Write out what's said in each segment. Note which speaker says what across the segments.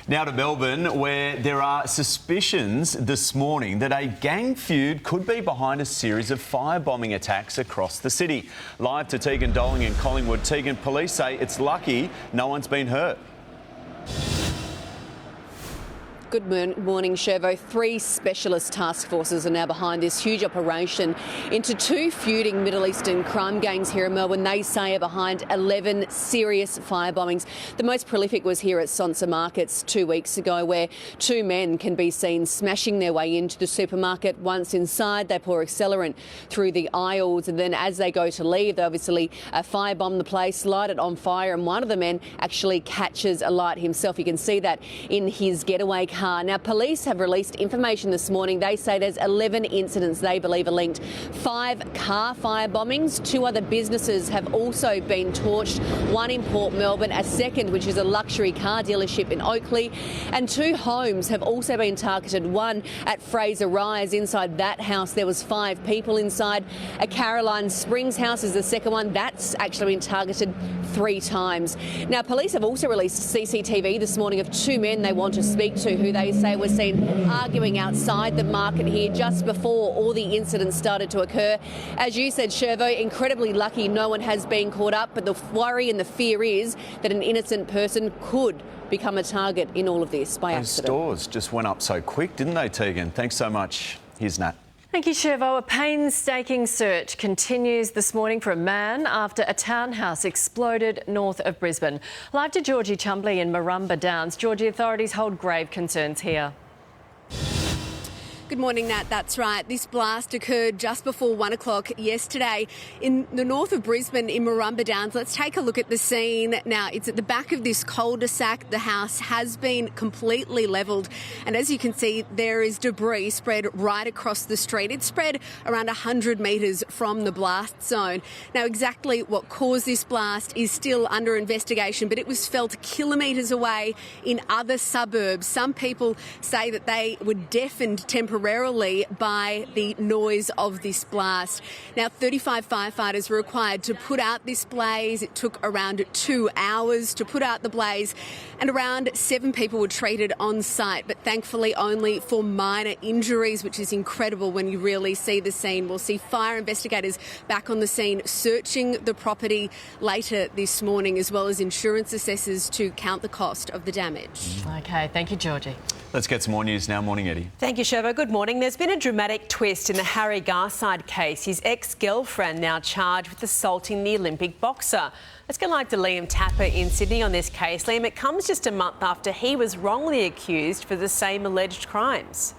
Speaker 1: Now to Melbourne, where there are suspicions this morning that a gang feud could be behind a series of firebombing attacks across the city. Live to Tegan Doling in Collingwood. Tegan, police say it's lucky no one's been hurt.
Speaker 2: Good morning, Shervo. 3 specialist task forces are now behind this huge operation into 2 feuding Middle Eastern crime gangs here in Melbourne. They say are behind 11 serious firebombings. The most prolific was here at Sonsa Markets 2 weeks ago, where 2 men can be seen smashing their way into the supermarket. Once inside, they pour accelerant through the aisles, and then as they go to leave, they obviously firebomb the place, light it on fire, and one of the men actually catches alight himself. You can see that in his getaway car. Now, police have released information this morning. They say there's 11 incidents they believe are linked. 5 car fire bombings. 2 other businesses have also been torched. One in Port Melbourne, a second, which is a luxury car dealership in Oakley, and 2 homes have also been targeted. One at Fraser Rise. Inside that house, there was 5 people inside. A Caroline Springs house is the second one. That's actually been targeted 3 times. Now, police have also released CCTV this morning of 2 men they want to speak to, who they say were seen arguing outside the market here just before all the incidents started to occur. As you said, Shervo, incredibly lucky no one has been caught up, but the worry and the fear is that an innocent person could become a target in all of this by accident.
Speaker 1: Those stores just went up so quick, didn't they, Tegan? Thanks so much. Here's Nat.
Speaker 3: Thank you, Shervo. A painstaking search continues this morning for a man after a townhouse exploded north of Brisbane. Live to Georgie Chumbley in Murrumba Downs. Georgie, authorities hold grave concerns here.
Speaker 4: Good morning, Nat. That's right. This blast occurred just before 1 o'clock yesterday in the north of Brisbane in Murrumba Downs. Let's take a look at the scene. Now, it's at the back of this cul-de-sac. The house has been completely levelled. And as you can see, there is debris spread right across the street. It's spread around 100 metres from the blast zone. Now, exactly what caused this blast is still under investigation, but it was felt kilometres away in other suburbs. Some people say that they were deafened temporarily by the noise of this blast. Now, 35 firefighters were required to put out this blaze. It took around 2 hours to put out the blaze, and around 7 people were treated on site, but thankfully only for minor injuries, which is incredible when you really see the scene. We'll see fire investigators back on the scene searching the property later this morning, as well as insurance assessors to count the cost of the damage.
Speaker 3: OK, thank you, Georgie.
Speaker 1: Let's get some more news now. Morning, Eddie.
Speaker 5: Thank you, Shervo. Good morning. There's been a dramatic twist in the Harry Garside case. His ex-girlfriend now charged with assaulting the Olympic boxer. Let's go live to Liam Tapper in Sydney on this case. Liam, it comes just a month after he was wrongly accused for the same alleged crimes.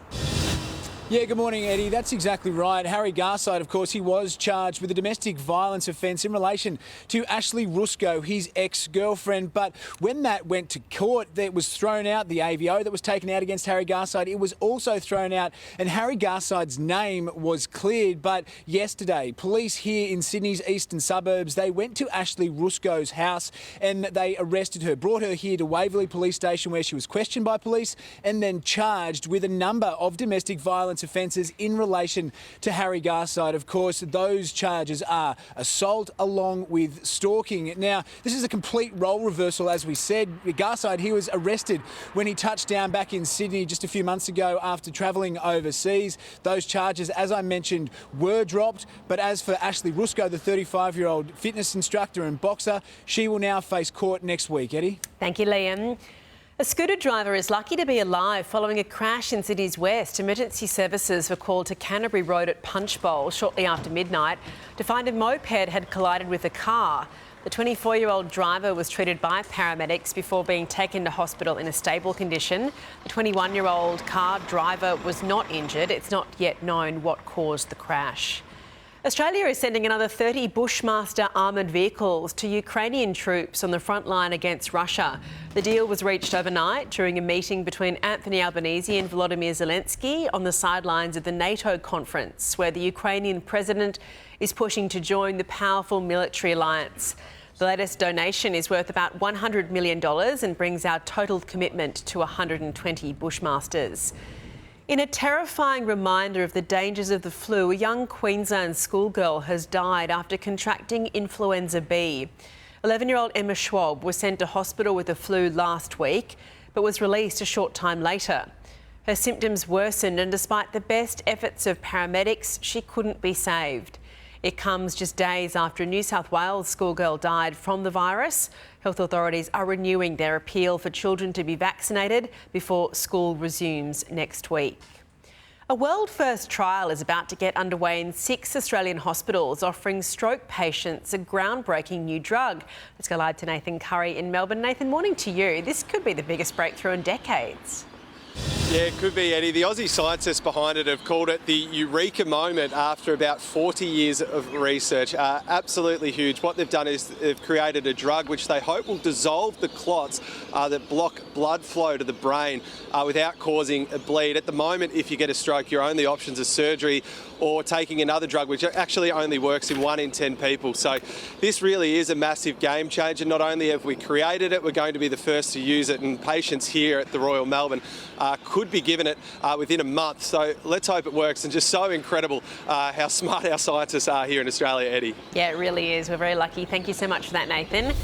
Speaker 6: Yeah, good morning, Eddie. That's exactly right. Harry Garside, of course, he was charged with a domestic violence offence in relation to Ashley Rusco, his ex-girlfriend. But when that went to court, it was thrown out. The AVO that was taken out against Harry Garside, it was also thrown out, and Harry Garside's name was cleared. But yesterday, police here in Sydney's eastern suburbs, they went to Ashley Rusco's house and they arrested her, brought her here to Waverley Police Station, where she was questioned by police and then charged with a number of domestic violence offences in relation to Harry Garside. Of course, those charges are assault along with stalking. Now, this is a complete role reversal, as we said. Garside, he was arrested when he touched down back in Sydney just a few months ago after travelling overseas. Those charges, as I mentioned, were dropped. But as for Ashley Rusco, the 35-year-old fitness instructor and boxer, she will now face court next week. Eddie?
Speaker 5: Thank you, Liam. A scooter driver is lucky to be alive following a crash in Sydney's west. Emergency services were called to Canterbury Road at Punchbowl shortly after midnight to find a moped had collided with a car. The 24-year-old driver was treated by paramedics before being taken to hospital in a stable condition. The 21-year-old car driver was not injured. It's not yet known what caused the crash. Australia is sending another 30 Bushmaster armoured vehicles to Ukrainian troops on the front line against Russia. The deal was reached overnight during a meeting between Anthony Albanese and Volodymyr Zelensky on the sidelines of the NATO conference, where the Ukrainian president is pushing to join the powerful military alliance. The latest donation is worth about $100 million and brings our total commitment to 120 Bushmasters. In a terrifying reminder of the dangers of the flu, a young Queensland schoolgirl has died after contracting influenza B. 11-year-old Emma Schwab was sent to hospital with the flu last week, but was released a short time later. Her symptoms worsened, and despite the best efforts of paramedics, she couldn't be saved. It comes just days after a New South Wales schoolgirl died from the virus. Health authorities are renewing their appeal for children to be vaccinated before school resumes next week. A world-first trial is about to get underway in 6 Australian hospitals, offering stroke patients a groundbreaking new drug. Let's go live to Nathan Curry in Melbourne. Nathan, morning to you. This could be the biggest breakthrough in decades.
Speaker 7: Yeah, it could be, Eddie. The Aussie scientists behind it have called it the eureka moment after about 40 years of research. Absolutely huge. What they've done is they've created a drug which they hope will dissolve the clots that block blood flow to the brain without causing a bleed. At the moment, if you get a stroke, your only options are surgery or taking another drug, which actually only works in 1 in 10 people. So this really is a massive game changer. Not only have we created it, we're going to be the first to use it, and patients here at the Royal Melbourne could be given it within a month. So let's hope it works, and just so incredible how smart our scientists are here in Australia, Eddie.
Speaker 5: Yeah, it really is. We're very lucky. Thank you so much for that, Nathan.